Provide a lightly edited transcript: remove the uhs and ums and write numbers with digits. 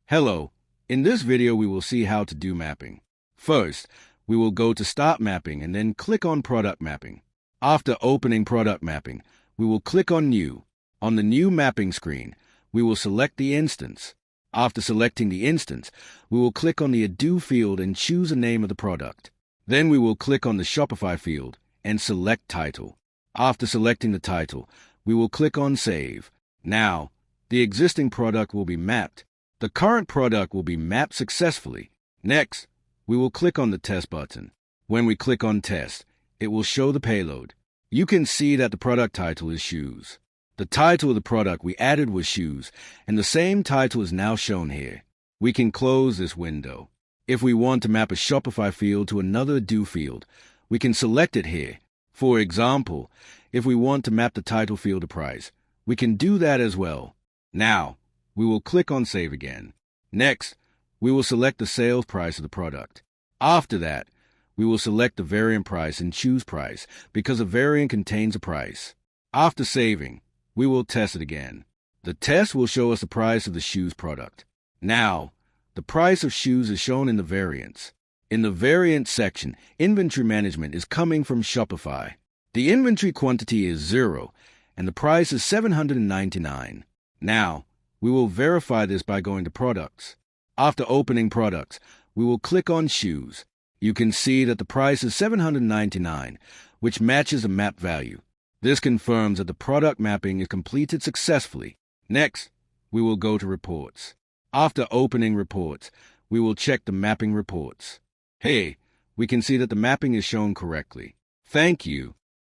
Hello, in this video we will see how to do mapping. First, we will go to Start Mapping and then click on Product Mapping. After opening Product Mapping, we will click on New. On the New Mapping screen, we will select the instance. After selecting the instance, we will click on the Odoo field and choose the name of the product. Then we will click on the Shopify field and select Title. After selecting the title, we will click on Save. Now, the existing product will be mapped. The current product will be mapped successfully. Next, we will click on the Test button. When we click on Test, it will show the payload. You can see that the product title is Shoes. The title of the product we added was Shoes, and the same title is now shown here. We can close this window. If we want to map a Shopify field to another Odoo field, we can select it here. For example, if we want to map the title field to price, we can do that as well. Now, we will click on Save again. Next, we will select the sales price of the product. After that, we will select the variant price and choose price because a variant contains a price. After saving, we will test it again. The test will show us the price of the shoes product. Now, the price of shoes is shown in the variants. In the variant section, inventory management is coming from Shopify. The inventory quantity is 0, and the price is $799. Now, we will verify this by going to Products. After opening Products, we will click on Shoes. You can see that the price is $799, which matches the map value. This confirms that the product mapping is completed successfully. Next, we will go to Reports. After opening Reports, we will check the mapping reports. Hey, we can see that the mapping is shown correctly. Thank you.